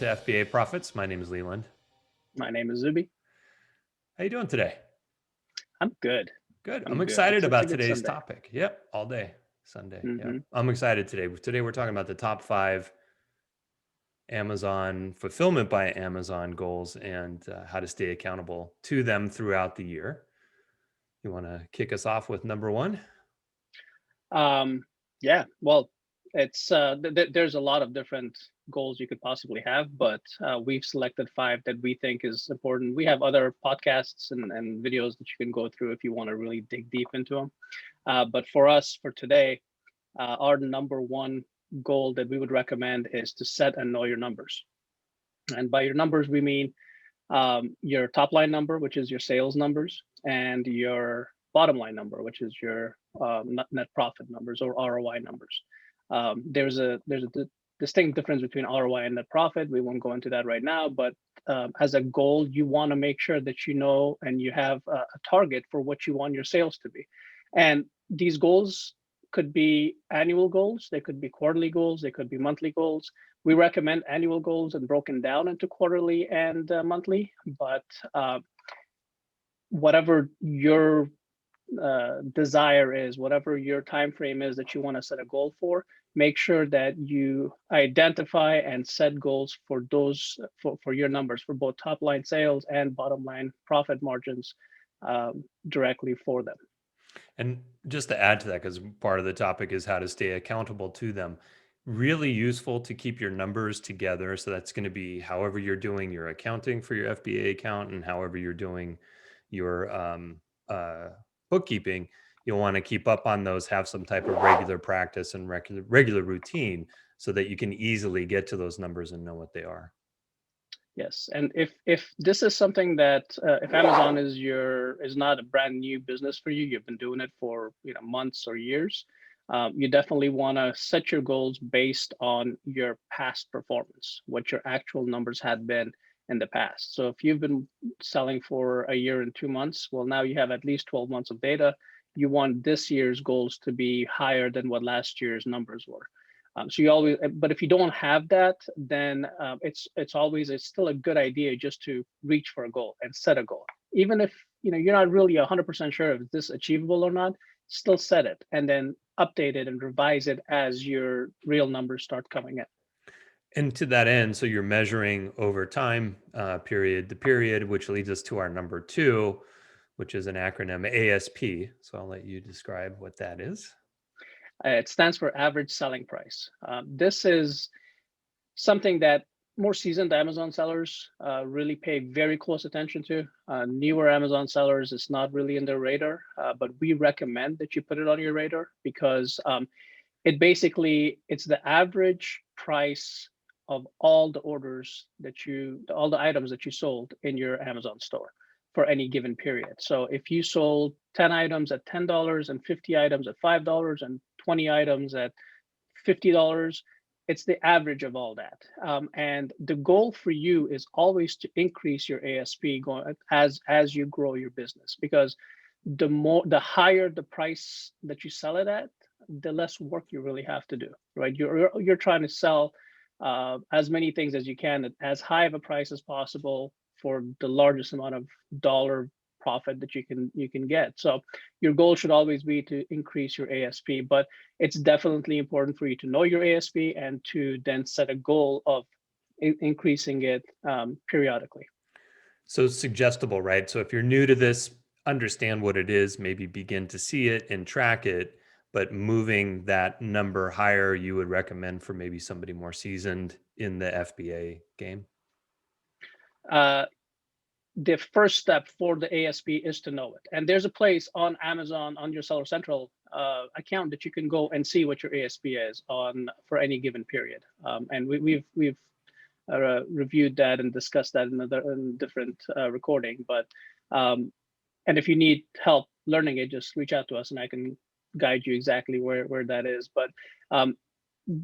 to FBA Profits. My name is Leland. My name is Zuby. How you doing today? I'm good. Good. I'm I'm good. excited It's a about good today's Sunday. topic. Yep, all day Sunday. Yep, hmm I'm excited today. Today we're talking about the top 5 Amazon fulfillment by Amazon goals and how to stay accountable to them throughout the year. You want to kick us off with number 1? Yeah. Well, it's there's a lot of different goals you could possibly have, but we've selected 5 that we think is important. We have other podcasts and videos that you can go through if you want to really dig deep into them. But for us, for today, our number 1 goal that we would recommend is to set and know your numbers. And by your numbers, we mean your top line number, which is your sales numbers, and your bottom line number, which is your net profit numbers or ROI numbers. There's a distinct difference between ROI and net profit. We won't go into that right now, but as a goal, you want to make sure that you know and you have a target for what you want your sales to be. And these goals could be annual goals, they could be quarterly goals, they could be monthly goals. We recommend annual goals and broken down into quarterly and monthly, but whatever your desire is, whatever your time frame is that you want to set a goal for, make sure that you identify and set goals for those for your numbers for both top line sales and bottom line profit margins directly for them. And just to add to that, because part of the topic is how to stay accountable to them, really useful to keep your numbers together. So that's going to be however you're doing your accounting for your FBA account and however you're doing your bookkeeping. You'll want to keep up on those, have some type of regular practice and regular routine so that you can easily get to those numbers and know what they are. Yes, and if this is something that if Amazon is not a brand new business for you, you've been doing it for months or years, you definitely want to set your goals based on your past performance, what your actual numbers had been in the past. So if you've been selling for a year and 2 months, well, now you have at least 12 months of data. You want this year's goals to be higher than what last year's numbers were. So you always, but if you don't have that, then it's still a good idea just to reach for a goal and set a goal, even if you're not really 100% sure if this achievable or not. Still set it and then update it and revise it as your real numbers start coming in. And to that end, so you're measuring over time, period to period, which leads us to our number 2, which is an acronym ASP. So I'll let you describe what that is. It stands for average selling price. This is something that more seasoned Amazon sellers really pay very close attention to. Newer Amazon sellers, it's not really in their radar, but we recommend that you put it on your radar because it's the average price of all the all the items that you sold in your Amazon store for any given period. So if you sold 10 items at $10 and 50 items at $5 and 20 items at $50, it's the average of all that. And the goal for you is always to increase your ASP going as you grow your business, because the higher the price that you sell it at, the less work you really have to do, right? You're trying to sell as many things as you can at as high of a price as possible for the largest amount of dollar profit that you can get. So your goal should always be to increase your ASP, but it's definitely important for you to know your ASP and to then set a goal of increasing it periodically. So suggestible, right? So if you're new to this, understand what it is, maybe begin to see it and track it, but moving that number higher, you would recommend for maybe somebody more seasoned in the FBA game. Uh, the first step for the ASP is to know it. And there's a place on Amazon on your Seller Central account that you can go and see what your ASP is on for any given period. And we've reviewed that and discussed that in different recording. But and if you need help learning it, just reach out to us and I can guide you exactly where that is. But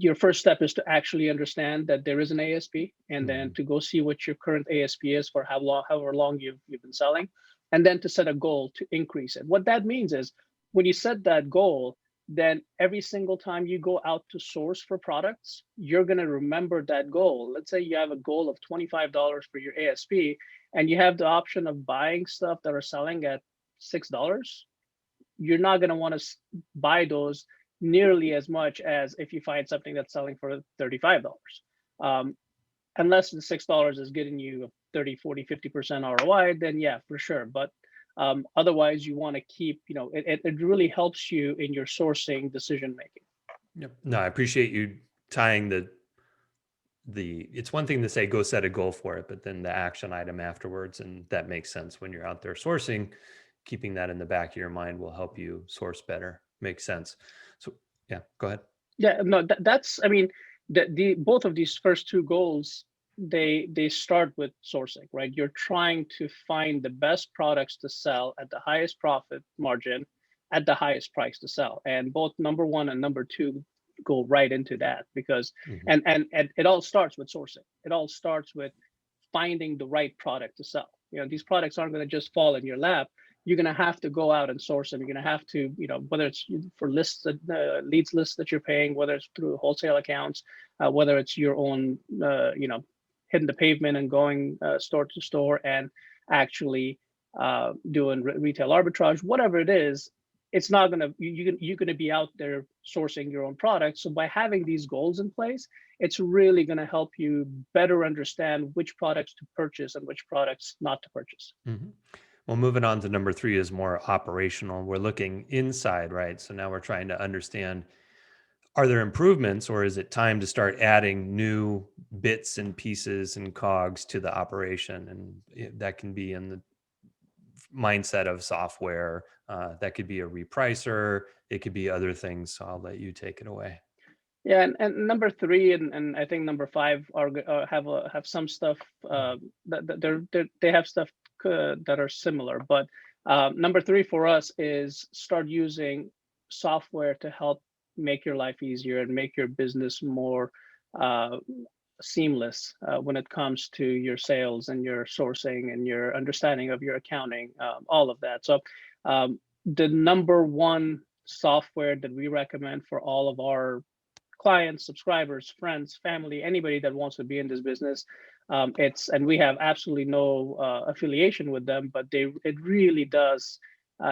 your first step is to actually understand that there is an ASP, and then to go see what your current ASP is for however long you've been selling, and then to set a goal to increase it. What that means is when you set that goal, then every single time you go out to source for products, you're going to remember that goal. Let's say you have a goal of $25 for your ASP, and you have the option of buying stuff that are selling at $6. You're not going to want to buy those nearly as much as if you find something that's selling for $35. Unless the $6 is getting you 30, 40, 50% ROI, then yeah, for sure. But otherwise, you want to keep, it really helps you in your sourcing decision making. Yep. No, I appreciate you tying it's one thing to say go set a goal for it, but then the action item afterwards, and that makes sense when you're out there sourcing. Keeping that in the back of your mind will help you source better. Makes sense. So yeah, go ahead. Yeah, no, that's, I mean, the both of these first two goals, they start with sourcing, right? You're trying to find the best products to sell at the highest profit margin at the highest price to sell. And both number one and number two go right into that, because Mhm. and it all starts with sourcing. It all starts with finding the right product to sell. These products aren't going to just fall in your lap. You're going to have to go out and source them. You're going to have to, whether it's for lists, leads lists that you're paying, whether it's through wholesale accounts, whether it's your own, hitting the pavement and going store to store and actually doing retail arbitrage, whatever it is. It's not going to, you're going to be out there sourcing your own products. So by having these goals in place, it's really going to help you better understand which products to purchase and which products not to purchase. Mhm. Well, moving on to number three is more operational. We're looking inside, right? So now we're trying to understand, are there improvements, or is it time to start adding new bits and pieces and cogs to the operation? And that can be in the mindset of software. That could be a repricer. It could be other things. So I'll let you take it away. Yeah, and number three and I think number five have some stuff that they have stuff that are similar. But number three for us is start using software to help make your life easier and make your business more uh, seamless when it comes to your sales and your sourcing and your understanding of your accounting, all of that. So the number one software that we recommend for all of our clients, subscribers, friends, family, anybody that wants to be in this business. And we have absolutely no affiliation with them, but it really does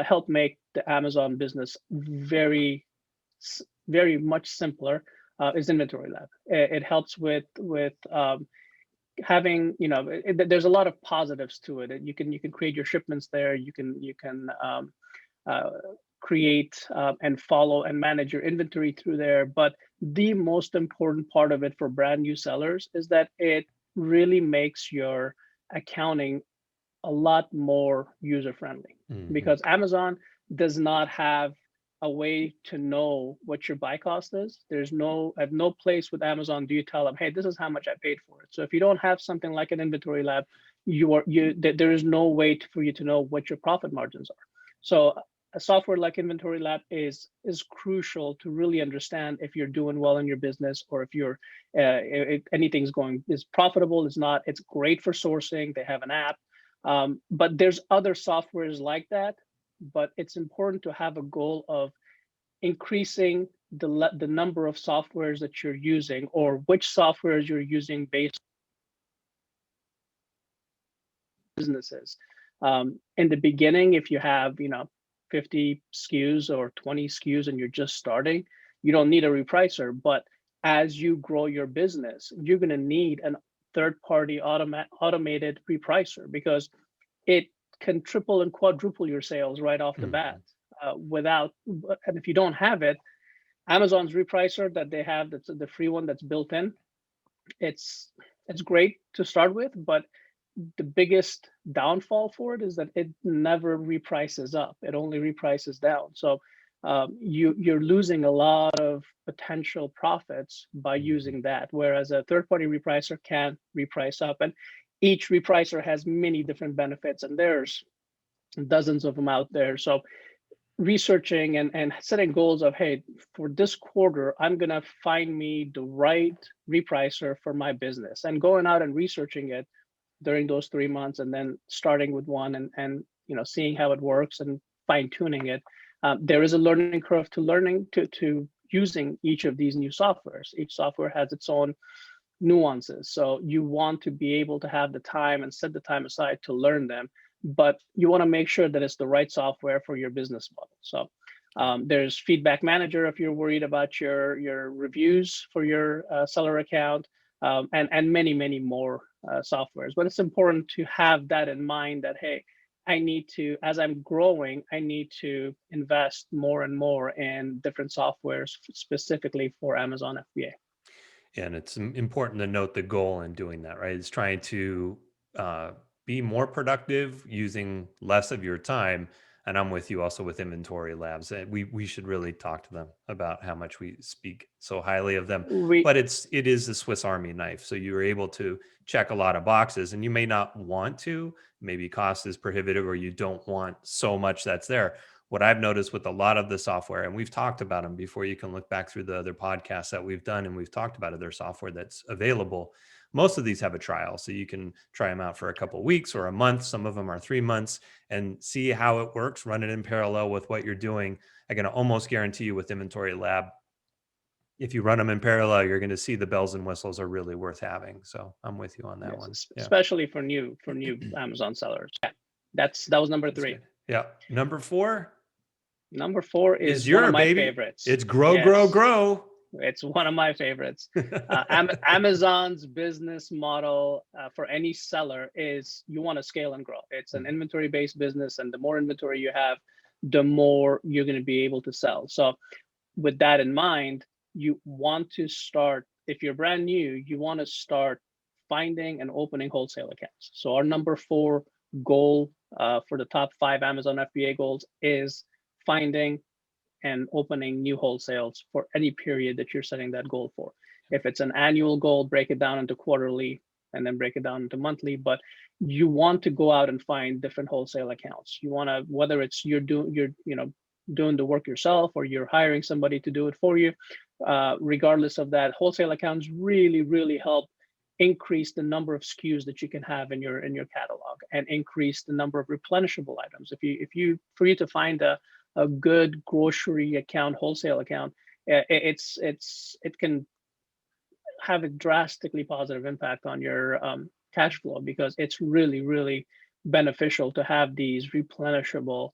help make the Amazon business very much simpler. Is Inventory Lab. It helps with having, there's a lot of positives to it. You can create your shipments there. You can uh, create and follow and manage your inventory through there. But the most important part of it for brand new sellers is that it really makes your accounting a lot more user friendly, Mhm. because Amazon does not have a way to know what your buy cost is. At no place with Amazon do you tell them, hey, this is how much I paid for it. So if you don't have something like an Inventory Lab, there is no way for you to know what your profit margins are. So a software like Inventory Lab is crucial to really understand if you're doing well in your business, or if anything's is profitable, is not. It's great for sourcing. They have an app, but there's other softwares like that. But it's important to have a goal of increasing the number of softwares that you're using, or which softwares you're using based on businesses. In the beginning, if you have 50 SKUs or 20 SKUs and you're just starting, you don't need a repricer. But as you grow your business, you're going to need a third-party automated repricer, because it can triple and quadruple your sales right off the bat. Mhm. And if you don't have it, Amazon's repricer that they have, that's the free one that's built in, it's it's great to start with, but the biggest downfall for it is that it never reprices up. It only reprices down. So you're losing a lot of potential profits by Mhm. using that, whereas a third-party repricer can reprice up. And each repricer has many different benefits, and there's dozens of them out there. So researching and setting goals of, hey, for this quarter, I'm going to find me the right repricer for my business, and going out and researching it during those 3 months, and then starting with one and seeing how it works and fine tuning it. There is a learning curve to learning to using each of these new softwares. Each software has its own nuances. So you want to be able to have the time and set the time aside to learn them, but you want to make sure that it's the right software for your business model. So there's Feedback Manager if you're worried about your reviews for your seller account, and many more softwares. But it's important to have that in mind that, hey, I need to, as I'm growing, I need to invest more and more in different softwares specifically for Amazon FBA. And it's important to note the goal in doing that, right? It's trying to uh, be more productive using less of your time. And I'm with you also with inventory labs. And we should really talk to them about how much we speak so highly of them. We But it is a Swiss Army knife. So you're able to check a lot of boxes, and you may not want to. Maybe cost is prohibitive, or you don't want so much that's there. What I've noticed with a lot of the software, and we've talked about them before, you can look back through the other podcasts that we've done, and we've talked about other software that's available. Most of these have a trial, so you can try them out for a couple of weeks or a month. Some of them are 3 months, and see how it works. Run it in parallel with what you're doing. I can almost guarantee you with Inventory Lab, if you run them in parallel, you're going to see the bells and whistles are really worth having. So I'm with you on that Yes, one. Yeah, especially for new Amazon sellers. Yeah, that was number that's three. good. Yeah, number 4 Number four is is one of your my baby. favorites. It's grow, grow, Yes, grow. it's one of my favorites. Amazon's business model for any seller is you want to scale and grow. It's an inventory-based business, and the more inventory you have, the more you're going to be able to sell. So with that in mind, you want to start, if you're brand new, you want to start finding and opening wholesale accounts. So our number 4 goal for the top 5 Amazon FBA goals is finding and opening new wholesales for any period that you're setting that goal for. If it's an annual goal, break it down into quarterly and then break it down into monthly. But you want to go out and find different wholesale accounts. You want to, whether it's you're doing the work yourself or you're hiring somebody to do it for you, regardless of that, wholesale accounts really help increase the number of SKUs that you can have in your catalog and increase the number of replenishable items. For you to find a good grocery account, wholesale account, it can have a drastically positive impact on your cash flow, because it's really beneficial to have these replenishable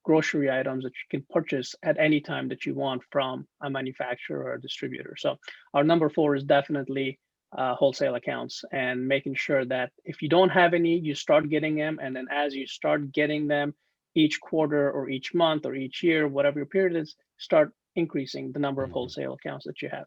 grocery items that you can purchase at any time that you want from a manufacturer or a distributor. So our number 4 is definitely wholesale accounts, and making sure that if you don't have any, you start getting them. And then as you start getting them each quarter or each month or each year, whatever your period is, start increasing the number of Mhm. wholesale accounts that you have.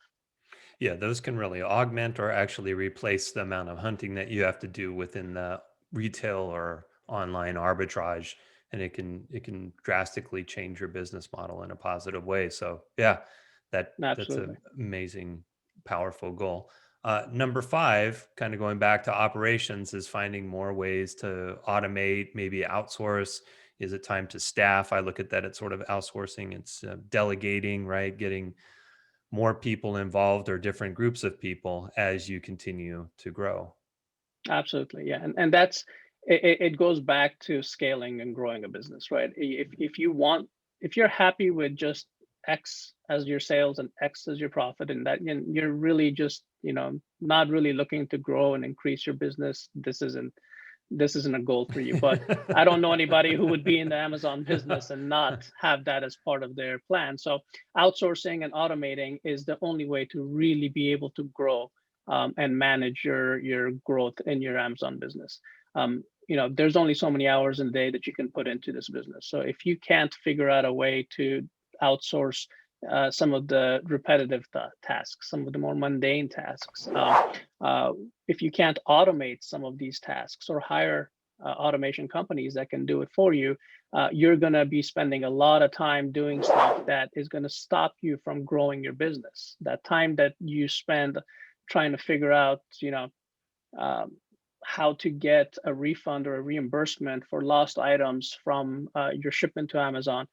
Yeah, those can really augment or actually replace the amount of hunting that you have to do within the retail or online arbitrage, and it can drastically change your business model in a positive way. So yeah, that's Absolutely. an amazing, powerful goal. Number 5, kind of going back to operations, is finding more ways to automate, maybe outsource. Is it time to staff? I look at that as sort of outsourcing. It's delegating, right? Getting more people involved or different groups of people as you continue to grow. Absolutely, yeah, and that's it goes back to scaling and growing a business, right? If you're happy with just X as your sales and X as your profit, and that you're really just not really looking to grow and increase your business, this isn't a goal for you. But I don't know anybody who would be in the Amazon business and not have that as part of their plan. So outsourcing and automating is the only way to really be able to grow and manage your growth in your Amazon business. There's only so many hours in a day that you can put into this business. So if you can't figure out a way to outsource some of the repetitive tasks, some of the more mundane tasks, uh, if you can't automate some of these tasks or hire automation companies that can do it for you, you're going to be spending a lot of time doing stuff that is going to stop you from growing your business. That time that you spend trying to figure out, um, how to get a refund or a reimbursement for lost items from your shipment to Amazon.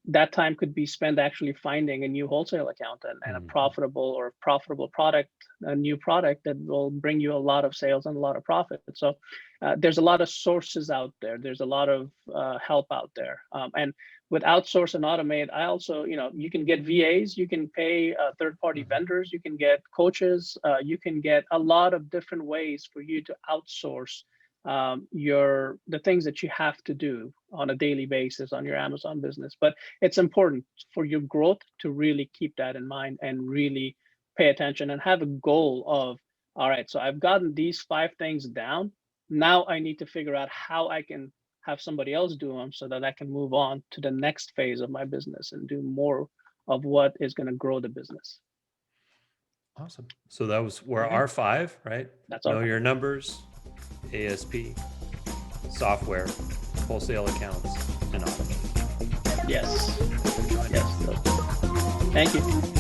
That time could be spent actually finding a new wholesale account and a Mhm. profitable product, a new product that will bring you a lot of sales and a lot of profit. So there's a lot of sources out there. There's a lot of help out there. And with outsource and automate, I also, you can get VAs, you can pay third-party Mhm. vendors, you can get coaches, you can get a lot of different ways for you to outsource the things that you have to do on a daily basis on your Amazon business. But it's important for your growth to really keep that in mind and really pay attention and have a goal of, all right, so I've gotten these 5 things down. Now I need to figure out how I can have somebody else do them so that I can move on to the next phase of my business and do more of what is going to grow the business. Awesome. So that was where Okay, our 5, right? that's our Know plan. your numbers, ASP, software, wholesale accounts, and automate. Yes, Thanks for joining yes. us. Thank you.